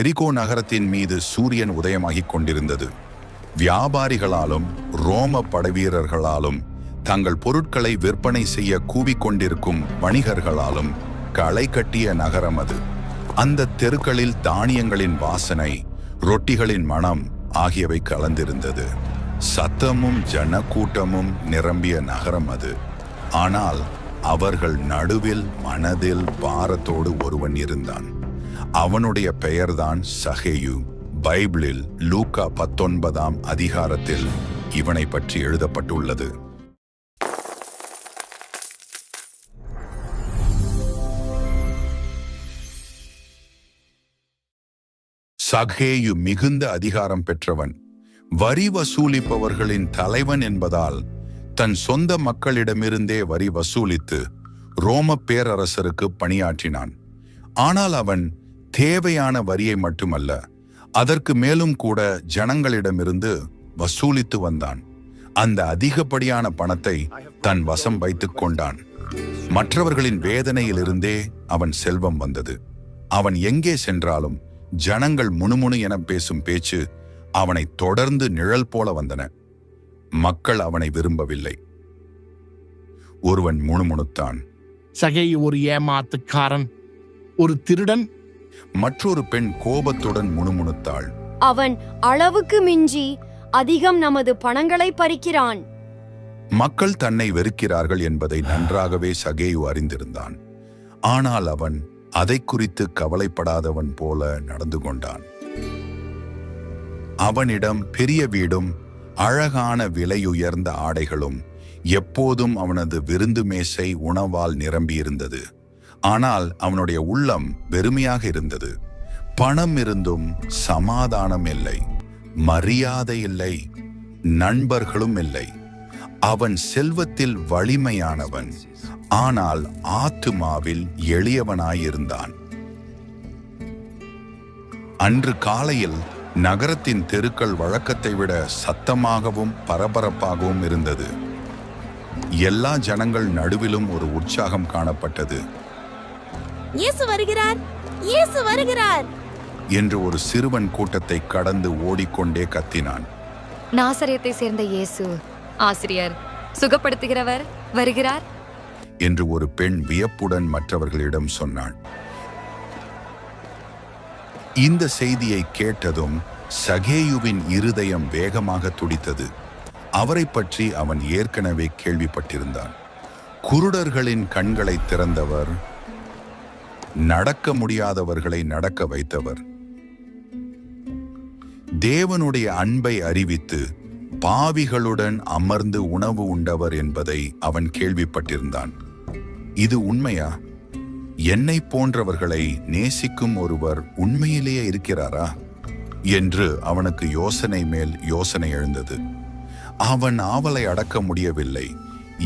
எரிகோ நகரத்தின் மீது சூரியன் உதயமாகிக் கொண்டிருந்தது. வியாபாரிகளாலும் ரோம படைவீரர்களாலும் தங்கள் பொருட்களை விற்பனை செய்ய கூவிக்கொண்டிருக்கும் வணிகர்களாலும் களை கட்டிய நகரம் அது. அந்த தெருக்களில் தானியங்களின் வாசனை, ரொட்டிகளின் மனம் ஆகியவை கலந்திருந்தது. சத்தமும் ஜனக்கூட்டமும் நிரம்பிய நகரம் அது. ஆனால் அவர்கள் நடுவில் மனதில் பாரத்தோடு ஒருவன் இருந்தான். அவனுடைய பெயர்தான் சகேயு. பைபிளில் லூக்கா 19ஆம் அதிகாரத்தில் இவனை பற்றி எழுதப்பட்டுள்ளது. சகேயு மிகுந்த அதிகாரம் பெற்றவன். வரி வசூலிப்பவர்களின் தலைவன் என்பதால் தன் சொந்த மக்களிடமிருந்தே வரி வசூலித்து ரோம பேரரசருக்கு பணியாற்றினான். ஆனால் அவன் தேவையான வரியை மட்டுமல்ல, அதற்கு மேலும் கூட ஜனங்களிடமிருந்து வசூலித்து வந்தான். அந்த அதிகப்படியான பணத்தை தன் வசம் வைத்துக் கொண்டான். மற்றவர்களின் வேதனையிலிருந்தே அவன் செல்வம் வந்தது. அவன் எங்கே சென்றாலும் ஜனங்கள் முணுமுணு என பேசும் பேச்சு அவனை தொடர்ந்து நிழல் போல வந்தன. மக்கள் அவனை விரும்பவில்லை. ஒருவன் முணுமுணுத்தான், சகேயு ஒரு ஏமாத்துக்காரன், ஒரு திருடன். மற்றொரு பெண் கோபத்துடன் முணுமுணுத்தாள், அவன் அளவுக்கு மிஞ்சி அதிகம் நமது பணங்களை பறிக்கிறான். மக்கள் தன்னை வெறுக்கிறார்கள் என்பதை நன்றாகவே சகேயு அறிந்திருந்தான். ஆனால் அவன் அதை குறித்து கவலைப்படாதவன் போல நடந்து கொண்டான். அவனிடம் பெரிய வீடும் அழகான விலையுயர்ந்த ஆடைகளும் எப்போதும் அவனது விருந்து மேசை உணவால் நிரம்பியிருந்தது. ஆனால் அவனுடைய உள்ளம் வெறுமையாக இருந்தது. பணம் இருந்தும் சமாதானம் இல்லை, மரியாதை இல்லை, நண்பர்களும் இல்லை. அவன் செல்வத்தில் வலிமையானவன், ஆனால் ஆத்துமாவில் எளியவனாயிருந்தான். அன்று காலையில் நகரத்தின் தெருக்கள் வழக்கத்தை விட சத்தமாகவும் பரபரப்பாகவும் இருந்தது. எல்லா ஜனங்கள் நடுவிலும் ஒரு உற்சாகம் காணப்பட்டது. இயேசு வருகிறார், இயேசு வருகிறார் என்று ஒரு சிறுவன் கூட்டத்தை கடந்து ஓடிக்கொண்டே கத்தினான். நாசரேத்தை சேர்ந்த இயேசு, ஆசிரியர், சுகப்படுத்துகிறவர் வருகிறார் என்று ஒரு பெண் வியப்புடன் மற்றவர்களிடம் சொன்னாள். இந்த செய்தியை கேட்டதும் சகேயுவின் இருதயம் வேகமாக துடித்தது. அவரை பற்றி அவன் ஏற்கனவே கேள்விப்பட்டிருந்தான். குருடர்களின் கண்களை திறந்தவர், நடக்க முடியாதவர்களை நடக்க வைத்தவர், தேவனுடைய அன்பை அறிவித்து பாவிகளுடன் அமர்ந்து உணவு உண்டவர் என்பதை அவன் கேள்விப்பட்டிருந்தான். இது உண்மையா? என்னை போன்றவர்களை நேசிக்கும் ஒருவர் உண்மையிலேயே இருக்கிறாரா என்று அவனுக்கு யோசனை மேல் யோசனை எழுந்தது. அவன் ஆவலை அடக்க முடியவில்லை.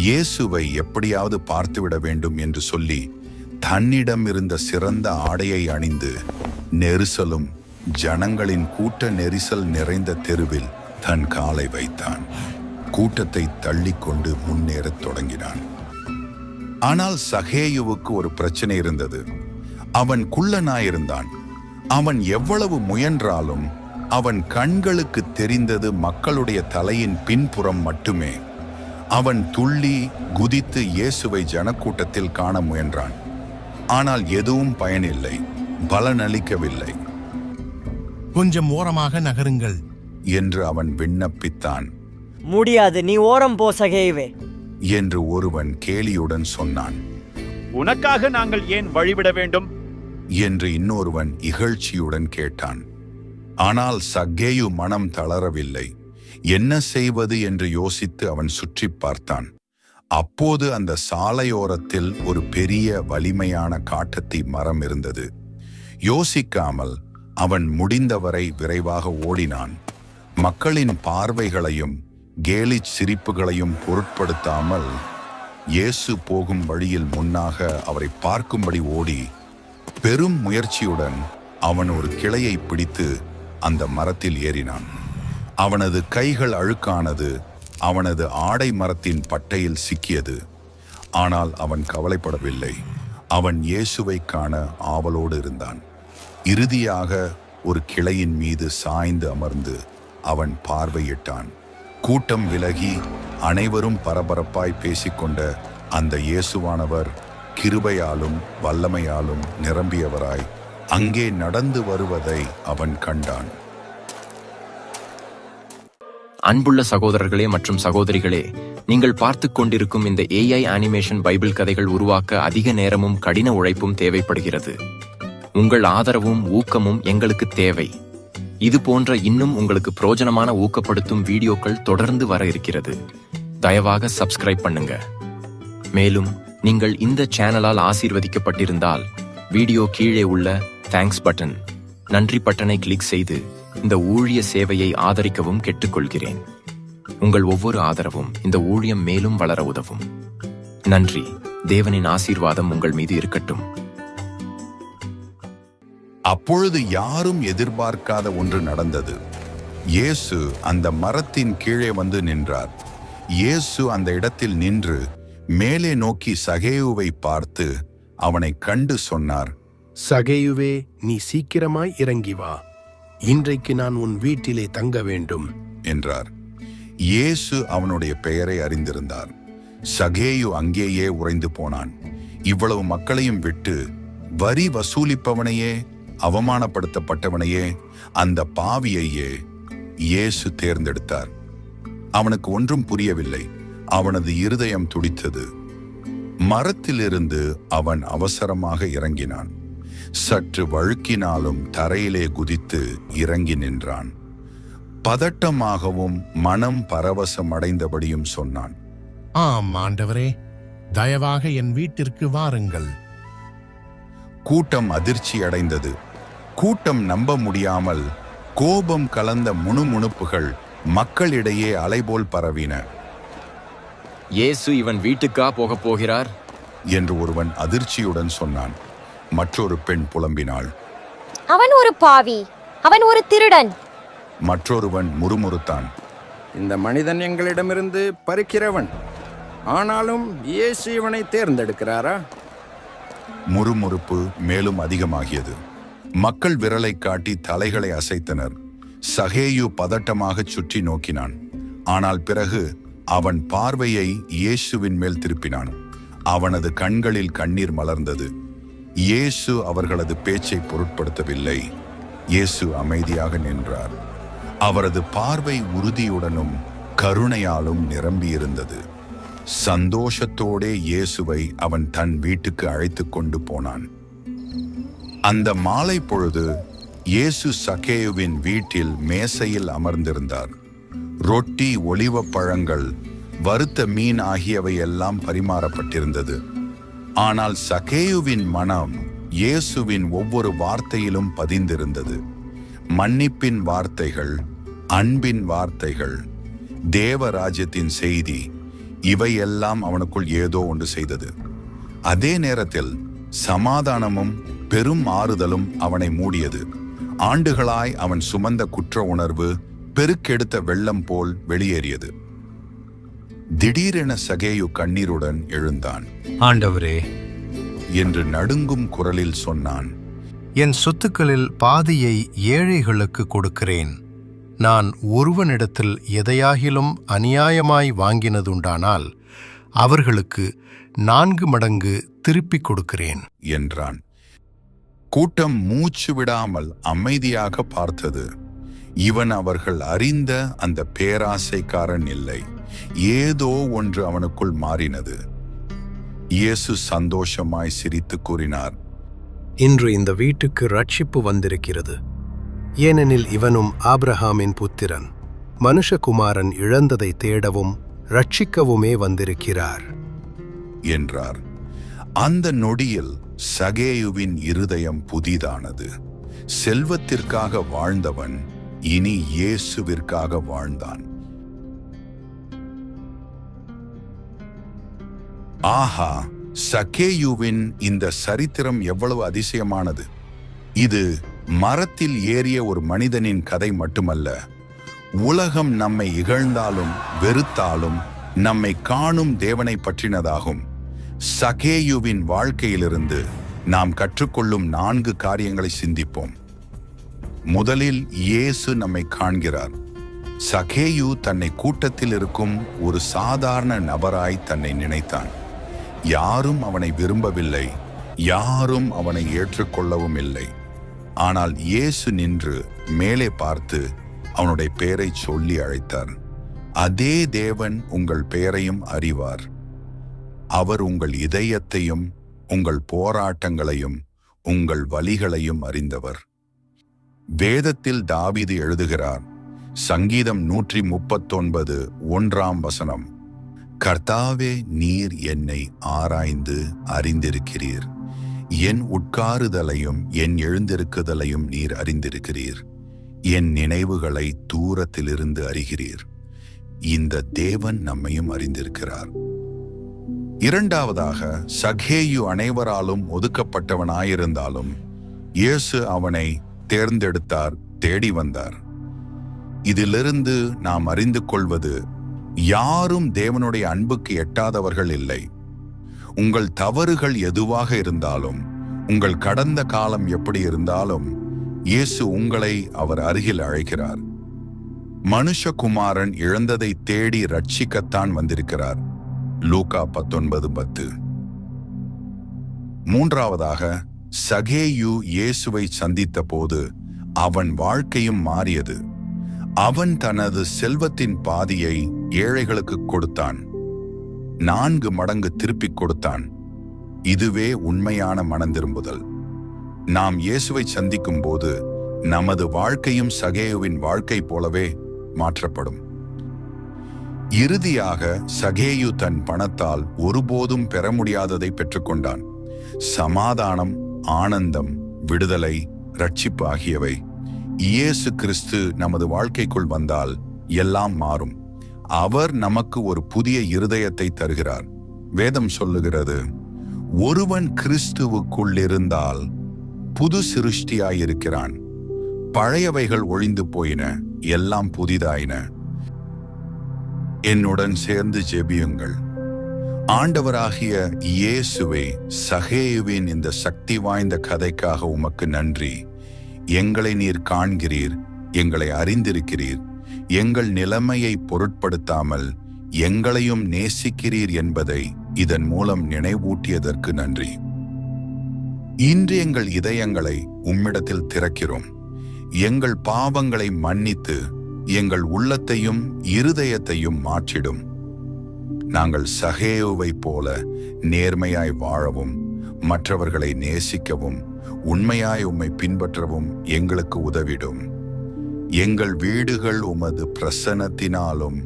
இயேசுவை எப்படியாவது பார்த்துவிட வேண்டும் என்று சொல்லி தன்னிடம் இருந்த சிறந்த ஆடையை அணிந்து நெரிசலும் ஜனங்களின் கூட்ட நெரிசல் நிறைந்த தெருவில் தன் காலை வைத்தான். கூட்டத்தை தள்ளிக்கொண்டு முன்னேறத் தொடங்கினான். ஆனால் சகேயுவுக்கு ஒரு பிரச்சனை இருந்தது. அவன் குள்ளனாயிருந்தான். அவன் எவ்வளவு முயன்றாலும் அவன் கண்களுக்கு தெரிந்தது மக்களுடைய தலையின் பின்புறம் மட்டுமே. அவன் துள்ளி குதித்து இயேசுவை ஜனக்கூட்டத்தில் காண முயன்றான். ஆனால் எதுவும் பயனில்லை, பலனளிக்கவில்லை. கொஞ்சம் ஓரமாக நகருங்கள் என்று அவன் விண்ணப்பித்தான். முடியாது, நீ ஓரம் போ சகேயுவே என்று ஒருவன் கேலியுடன் சொன்னான். உனக்காக நாங்கள் ஏன் வழிவிட வேண்டும் என்று இன்னொருவன் இகழ்ச்சியுடன் கேட்டான். ஆனால் சக்கேயு மனம் தளரவில்லை. என்ன செய்வது என்று யோசித்து அவன் சுற்றி பார்த்தான். அப்போது அந்த சாலையோரத்தில் ஒரு பெரிய வலிமையான காட்டுத்தீ மரம் இருந்தது. யோசிக்காமல் அவன் முடிந்தவரை விரைவாக ஓடினான். மக்களின் பார்வைகளையும் கேலிச் சிரிப்புகளையும் பொருட்படுத்தாமல் இயேசு போகும் வழியில் முன்னாக அவரை பார்க்கும்படி ஓடி பெரும் முயற்சியுடன் அவன் ஒரு கிளையை பிடித்து அந்த மரத்தில் ஏறினான். அவனது கைகள் அழுக்கானது. அவனது ஆடை மரத்தின் பட்டையில் சிக்கியது. ஆனால் அவன் கவலைப்படவில்லை. அவன் இயேசுவை காண ஆவலோடு இருந்தான். இறுதியாக ஒரு கிளையின் மீது சாய்ந்து அமர்ந்து அவன் பார்வையிட்டான். கூட்டம் விலகி அனைவரும் பரபரப்பாய் பேசிக்கொண்ட அந்த இயேசுவானவர் கிருபையாலும் வல்லமையாலும் நிரம்பியவராய் அங்கே நடந்து வருவதை அவன் கண்டான். அன்புள்ள சகோதரர்களே மற்றும் சகோதரிகளே, நீங்கள் பார்த்து கொண்டிருக்கும் இந்த AI அனிமேஷன் பைபிள் கதைகள் உருவாக்க அதிக நேரமும் கடின உழைப்பும் தேவைப்படுகிறது. உங்கள் ஆதரவும் ஊக்கமும் எங்களுக்கு தேவை. இது போன்ற இன்னும் உங்களுக்கு பிரோஜனமான ஊக்கப்படுத்தும் வீடியோக்கள் தொடர்ந்து வர இருக்கிறது. தயவாக சப்ஸ்கிரைப் பண்ணுங்க. மேலும் நீங்கள் இந்த சேனலால் ஆசீர்வதிக்கப்பட்டிருந்தால் வீடியோ கீழே உள்ள தேங்க்ஸ் பட்டன், நன்றி பட்டனை கிளிக் செய்து இந்த ஊழிய சேவையை ஆதரிக்கவும் கேட்டுக்கொள்கிறேன். உங்கள் ஒவ்வொரு ஆதரவும் இந்த ஊழியம் மேலும் வளர உதவும். நன்றி. தேவனின் ஆசீர்வாதம் உங்கள் மீது இருக்கட்டும். அப்பொழுது யாரும் எதிர்பார்க்காத ஒன்று நடந்தது. இயேசு அந்த மரத்தின் கீழே வந்து நின்றார். இயேசு அந்த இடத்தில் நின்று மேலே நோக்கி சகேயுவை பார்த்து அவனை கண்டு சொன்னார், சகேயுவே, நீ சீக்கிரமாய் இறங்கி வா. இன்றைக்கு நான் உன் வீட்டிலே தங்க வேண்டும் என்றார். இயேசு அவனுடைய பெயரை அறிந்திருந்தார். சகேயு அங்கேயே உறைந்து போனான். இவ்வளவு மக்களையும் விட்டு வரி வசூலிப்பவனையே, அவமானப்படுத்தப்பட்டவனையே, அந்த பாவியையே இயேசு தேர்ந்தெடுத்தார். அவனுக்கு ஒன்றும் புரியவில்லை. அவனது இருதயம் துடித்தது. மரத்திலிருந்து அவன் அவசரமாக இறங்கினான். சற்று வழுக்கினாலும் தரையிலே குதித்து இறங்கி நின்றான். பதட்டமாகவும் மனம் பரவசம் அடைந்தபடியும் சொன்னான், ஆம் ஆண்டவரே, தயவாக என் வீட்டிற்கு வாருங்கள். கூட்டம் அதிர்ச்சி அடைந்தது. கூட்டம் நம்ப முடியாமல் கோபம் கலந்த முணுமுணுப்புகள் மக்களிடையே அலைபோல் பரவின. இயேசு இவன் வீட்டுக்கா போகப் போகிறார் என்று ஒருவன் அதிர்ச்சியுடன் சொன்னான். மற்றொரு பெண் புலம்பினாள், அவன் ஒரு பாவி, அவன் ஒரு திருடன். மற்றொருவன் முறுமுறுத்தான், இந்த மனிதன் எங்களிடமிருந்து பறிக்கிறவன், ஆனாலும் இயேசு இவனை தேர்ந்தெடுக்கிறாரா? முறுமுறுப்பு மேலும் அதிகமாகியது. மக்கள் விரலை காட்டி தலைகளை அசைத்தனர். சகேயு பதட்டமாக சுற்றி நோக்கினான். ஆனால் பிறகு அவன் பார்வையை இயேசுவின் மேல் திருப்பினான். அவனது கண்களில் கண்ணீர் மலர்ந்தது. இயேசு அவர்களது பேச்சை பொருட்படுத்தவில்லை. இயேசு அமைதியாக நின்றார். அவரது பார்வை உறுதியுடனும் கருணையாலும் நிரம்பியிருந்தது. சந்தோஷத்தோடே இயேசுவை அவன் தன் வீட்டுக்கு அழைத்து கொண்டு போனான். அந்த மாலை பொழுது இயேசு சகேயுவின் வீட்டில் மேசையில் அமர்ந்திருந்தார். ரொட்டி, ஒலிவப் பழங்கள், வறுத்த மீன் ஆகியவை எல்லாம் பரிமாறப்பட்டிருந்தது. ஆனால் சகேயுவின் மனம் இயேசுவின் ஒவ்வொரு வார்த்தையிலும் பதிந்திருந்தது. மன்னிப்பின் வார்த்தைகள், அன்பின் வார்த்தைகள், தேவராஜ்யத்தின் செய்தி, இவையெல்லாம் அவனுக்குள் ஏதோ ஒன்று செய்தது. அதே நேரத்தில் சமாதானமும் பெரும் ஆறுதலும் அவனை மூடியது. ஆண்டுகளாய் அவன் சுமந்த குற்ற உணர்வு பெருக்கெடுத்த வெள்ளம் போல் வெளியேறியது. திடீரென சகேயு கண்ணீருடன் எழுந்தான். ஆண்டவரே என்று நடுங்கும் குரலில் சொன்னான், என் சொத்துக்களில் பாதியை ஏழைகளுக்கு கொடுக்கிறேன். நான் ஒருவனிடத்தில் எதையாகிலும் அநியாயமாய் வாங்கினதுண்டானால் அவர்களுக்கு 4 மடங்கு திருப்பிக் கொடுக்கிறேன் என்றான். கூட்டம் மூச்சு விடாமல் அமைதியாக பார்த்தது. இவன் அவர்கள் அறிந்த அந்த பேராசைக்காரன் இல்லை. ஏதோ ஒன்று அவனுக்குள் மாறினது. இயேசு சந்தோஷமாய் சிரித்து கூறினார், இன்று இந்த வீட்டுக்கு ரட்சிப்பு வந்திருக்கிறது. ஏனெனில் இவனும் ஆபிரகாமின் புத்திரன். மனுஷகுமாரன் இழந்ததை தேடவும் ரட்சிக்கவுமே வந்திருக்கிறார் என்றார். அந்த நொடியில் சகேயுவின் இருதயம் புதிதானது. செல்வத்திற்காக வாழ்ந்தவன் இனி இயேசுவிற்காக வாழ்ந்தான். ஆஹா, சகேயுவின் இந்த சரித்திரம் எவ்வளவு அதிசயமானது! இது மரத்தில் ஏறிய ஒரு மனிதனின் கதை மட்டுமல்ல. உலகம் நம்மை இகழ்ந்தாலும் வெறுத்தாலும் நம்மை காணும் தேவனை பற்றினதாகும். சகேயுவின் வாழ்க்கையிலிருந்து நாம் கற்றுக்கொள்ளும் 4 காரியங்களை சிந்திப்போம். முதலில் இயேசு நம்மை காண்கிறார். சகேயு தன்னை கூட்டத்தில் இருக்கும் ஒரு சாதாரண நபராய் தன்னை நினைத்தான். யாரும் அவனை விரும்பவில்லை, யாரும் அவனை ஏற்றுக்கொள்ளவும் இல்லை. ஆனால் இயேசு நின்று மேலே பார்த்து அவனுடைய பெயரை சொல்லி அழைத்தார். அதே தேவன் உங்கள் பெயரையும் அறிவார். அவர் உங்கள் இதயத்தையும் உங்கள் போராட்டங்களையும் உங்கள் வலிகளையும் அறிந்தவர். வேதத்தில் தாவீது எழுதுகிறார், சங்கீதம் 139 1 கர்த்தாவே, நீர் என்னை ஆராய்ந்து அறிந்திருக்கிறீர். என் உட்காருதலையும் என் எழுந்திருக்குதலையும் நீர் அறிந்திருக்கிறீர். என் நினைவுகளை தூரத்திலிருந்து அறிகிறீர். இந்த தேவன் நம்மையும் அறிந்திருக்கிறார். இரண்டாவதாக, சகேயு அனைவராலும் ஒதுக்கப்பட்டவனாயிருந்தாலும் இயேசு அவனை தேர்ந்தெடுத்தார், தேடி வந்தார். இதிலிருந்து நாம் அறிந்து கொள்வது, யாரும் தேவனுடைய அன்புக்கு எட்டாதவர்கள் இல்லை. உங்கள் தவறுகள் எதுவாக இருந்தாலும், உங்கள் கடந்த காலம் எப்படி இருந்தாலும், இயேசு உங்களை அவர் அருகில் அழைக்கிறார். மனுஷகுமாரன் இழந்ததை தேடி ரட்சிக்கத்தான் வந்திருக்கிறார். லூக்கா 19:10. மூன்றாவதாக, சகேயு இயேசுவை சந்தித்த போது அவன் வாழ்க்கையும் மாறியது. அவன் தனது செல்வத்தின் பாதியை ஏழைகளுக்கு கொடுத்தான். 4 மடங்கு திருப்பிக் கொடுத்தான். இதுவே உண்மையான மனந்திரும்புதல். நாம் இயேசுவை சந்திக்கும் போது நமது வாழ்க்கையும் சகேயுவின் வாழ்க்கை போலவே மாற்றப்படும். இறுதியாக, சகேயு தன் பணத்தால் ஒருபோதும் பெற முடியாததை பெற்றுக்கொண்டான். சமாதானம், ஆனந்தம், விடுதலை, ரட்சிப்பு ஆகியவை. இயேசு கிறிஸ்து நமது வாழ்க்கைக்குள் வந்தால் எல்லாம் மாறும். அவர் நமக்கு ஒரு புதிய இருதயத்தை தருகிறார். வேதம் சொல்லுகிறது, ஒருவன் கிறிஸ்துவுக்குள் இருந்தால் புது சிருஷ்டியாயிருக்கிறான். பழையவைகள் ஒழிந்து போயின, எல்லாம் புதிதாயின. என்னுடன் சேர்ந்து ஜெபியுங்கள். ஆண்டவராகிய இயேசுவே, சகேயுவின் இந்த சக்தி வாய்ந்த கதைக்காக உமக்கு நன்றி. எங்களை நீர் காண்கிறீர், எங்களை அறிந்திருக்கிறீர். எங்கள் நிலைமையை பொருட்படுத்தாமல் எங்களையும் நேசிக்கிறீர் என்பதை இதன் மூலம் நினைவூட்டியதற்கு நன்றி. இன்று எங்கள் இதயங்களை உம்மிடத்தில் திறக்கிறோம். எங்கள் பாவங்களை மன்னித்து எங்கள் உள்ளத்தையும் இருதயத்தையும் மாற்றிடும். நாங்கள் சகேயுவை போல நேர்மையாய் வாழவும், மற்றவர்களை நேசிக்கவும், உண்மையாய் உம்மை பின்பற்றவும் எங்களுக்கு உதவிடும். எங்கள் வீடுகள் உமது பிரசன்னத்தினாலும்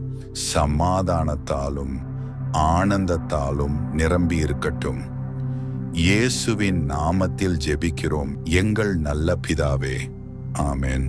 சமாதானத்தாலும் ஆனந்தத்தாலும் நிரம்பி இருக்கட்டும். இயேசுவின் நாமத்தில் ஜெபிக்கிறோம் எங்கள் நல்ல பிதாவே. ஆமென்.